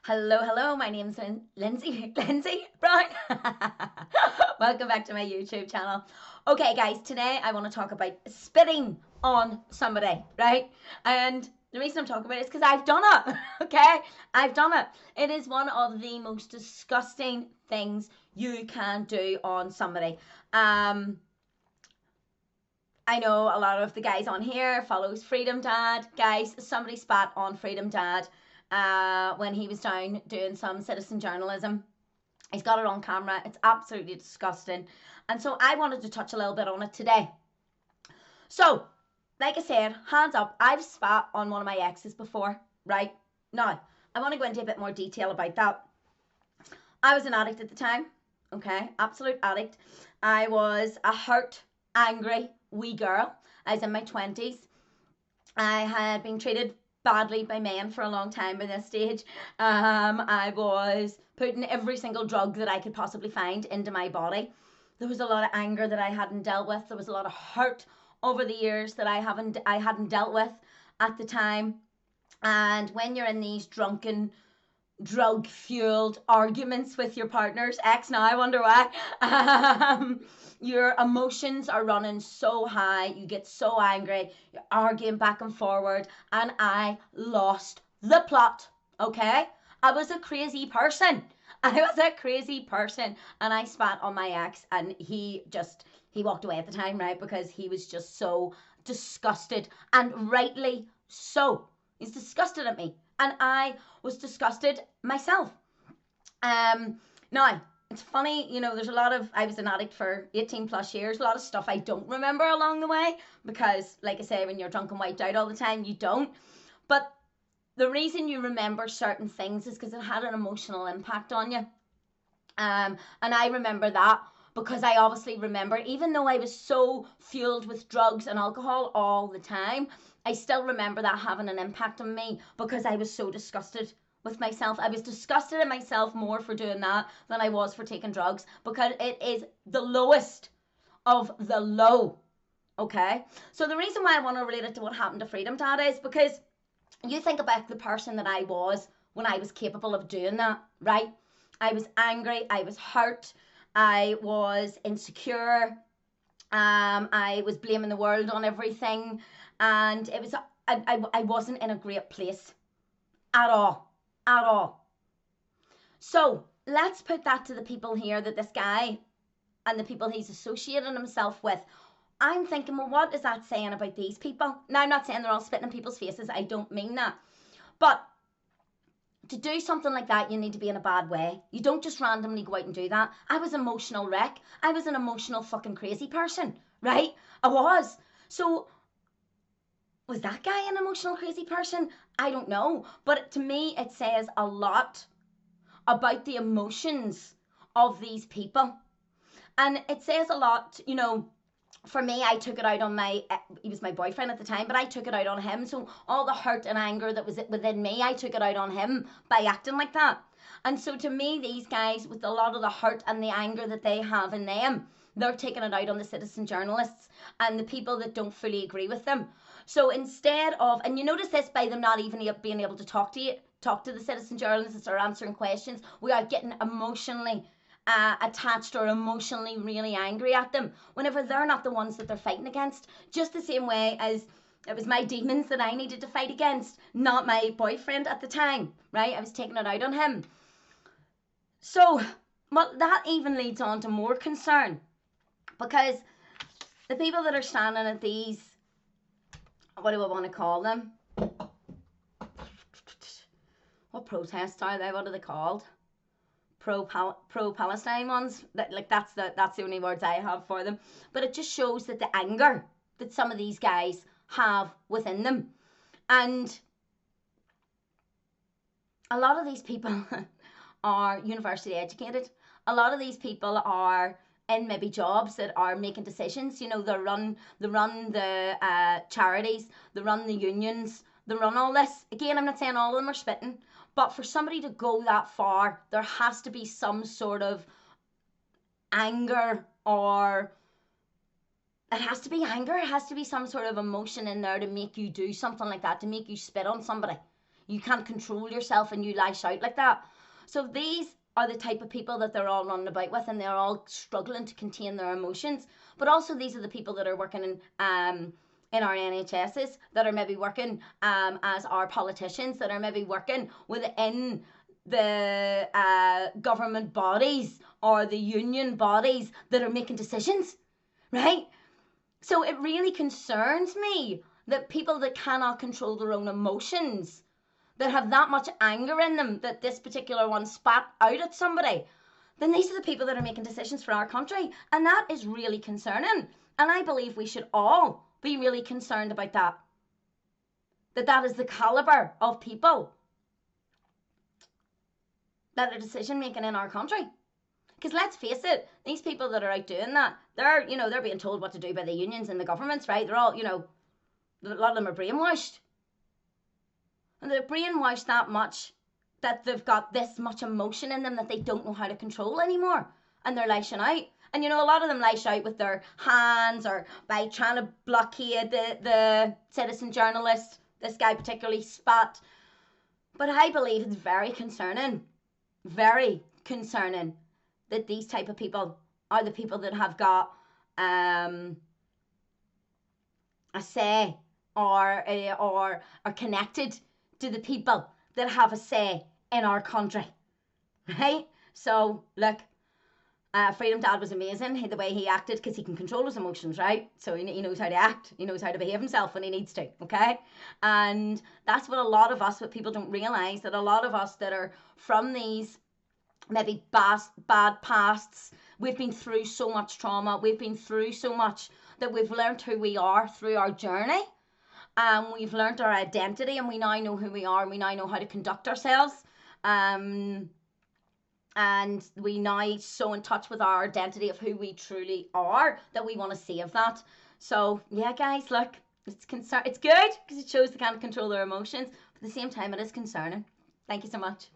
Hello, hello. My name's Lindsay Brown. Welcome back to my YouTube channel. Okay, guys, today I want to talk about spitting on somebody, right? And the reason I'm talking about it is because I've done it. Okay, I've done it. It is one of the most disgusting things you can do on somebody. I know a lot of the guys on here follows Freedom Dad. Guys, somebody spat on Freedom Dad when he was down doing some citizen journalism. He's got it on camera. It's absolutely disgusting. And so I wanted to touch a little bit on it today. So, like I said, hands up, I've spat on one of my exes before, right? Now, I want to go into a bit more detail about that. I was an addict at the time, okay? Absolute addict. I was a hurt, angry, wee girl. I was in my 20s. I had been treated badly by men for a long time by this stage. I was putting every single drug that I could possibly find into my body. There was a lot of anger that I hadn't dealt with. There was a lot of hurt over the years that I hadn't dealt with at the time. And when you're in these drunken, drug fueled arguments with your partners, ex now, I wonder why. Your emotions are running so high, you get so angry, you're arguing back and forward, and I lost the plot. Okay, I was a crazy person. I was a crazy person, and I spat on my ex, and he walked away at the time, right? Because he was just so disgusted, and rightly so. He's disgusted at me, and I was disgusted myself. Now, it's funny, there's a lot of, I was an addict for 18 plus years, a lot of stuff I don't remember along the way because, like I say, when you're drunk and wiped out all the time, you don't. But the reason you remember certain things is because it had an emotional impact on you. And I remember that because I obviously remember, even though I was so fueled with drugs and alcohol all the time, I still remember that having an impact on me because I was so disgusted with myself. I was disgusted at myself more for doing that than I was for taking drugs because it is the lowest of the low. Okay? So the reason why I want to relate it to what happened to Freedom Dad is because you think about the person that I was when I was capable of doing that, right? I was angry, I was hurt, I was insecure, I was blaming the world on everything, and it was I wasn't in a great place at all, at all. So let's put that to the people here that this guy and the people he's associating himself with. I'm thinking, well, what is that saying about these people? Now, I'm not saying they're all spitting in people's faces. I don't mean that. But to do something like that, you need to be in a bad way. You don't just randomly go out and do that. I was an emotional wreck. I was an emotional fucking crazy person, right? I was. So was that guy an emotional crazy person? I don't know. But to me, it says a lot about the emotions of these people. And it says a lot, for me, I took it out on he was my boyfriend at the time, but I took it out on him. So all the hurt and anger that was within me, I took it out on him by acting like that. And so to me, these guys, with a lot of the hurt and the anger that they have in them, they're taking it out on the citizen journalists and the people that don't fully agree with them. So instead of, and you notice this by them not even being able to talk to the citizen journalists or answering questions, we are getting emotionally attached or emotionally really angry at them whenever they're not the ones that they're fighting against. Just the same way as it was my demons that I needed to fight against, not my boyfriend at the time, right? I was taking it out on him. So, well, that even leads on to more concern because the people that are standing at these, what do I want to call them? What protests are they? What are they called? Pro-Palestine ones. That's the only words I have for them. But it just shows that the anger that some of these guys have within them. And a lot of these people are university educated. A lot of these people are in maybe jobs that are making decisions. They run the charities, they run the unions, they run all this. Again, I'm not saying all of them are spitting, but for somebody to go that far, there has to be some sort of anger, or it has to be anger. It has to be some sort of emotion in there to make you do something like that, to make you spit on somebody. You can't control yourself and you lash out like that. So these are the type of people that they're all running about with, and they're all struggling to contain their emotions. But also these are the people that are working in our NHSs, that are maybe working as our politicians, that are maybe working within the government bodies or the union bodies that are making decisions, right? So it really concerns me that people that cannot control their own emotions, that have that much anger in them, that this particular one spat out at somebody, then these are the people that are making decisions for our country. And that is really concerning. And I believe we should all be really concerned about that. That is the caliber of people that are decision making in our country. Because let's face it, these people that are out doing that, they're being told what to do by the unions and the governments, right? They're all, a lot of them are brainwashed. And they're brainwashed that much that they've got this much emotion in them that they don't know how to control anymore. And they're lashing out. And a lot of them lash out with their hands or by trying to blockade the citizen journalist. This guy particularly spat. But I believe it's very concerning that these type of people are the people that have got a say or are connected to the people that have a say in our country, right? So look, Freedom Dad was amazing, the way he acted, because he can control his emotions, right? So he knows how to act, he knows how to behave himself when he needs to, okay? And that's what a lot of us, what people don't realise, that a lot of us that are from these maybe bad pasts, we've been through so much trauma, we've been through so much that we've learned who we are through our journey. We've learned our identity, and we now know who we are, and we now know how to conduct ourselves. And we now so in touch with our identity of who we truly are that we want to save that. So yeah, guys, look, it's good because it shows they can't control their emotions, but at the same time it is concerning. Thank you so much.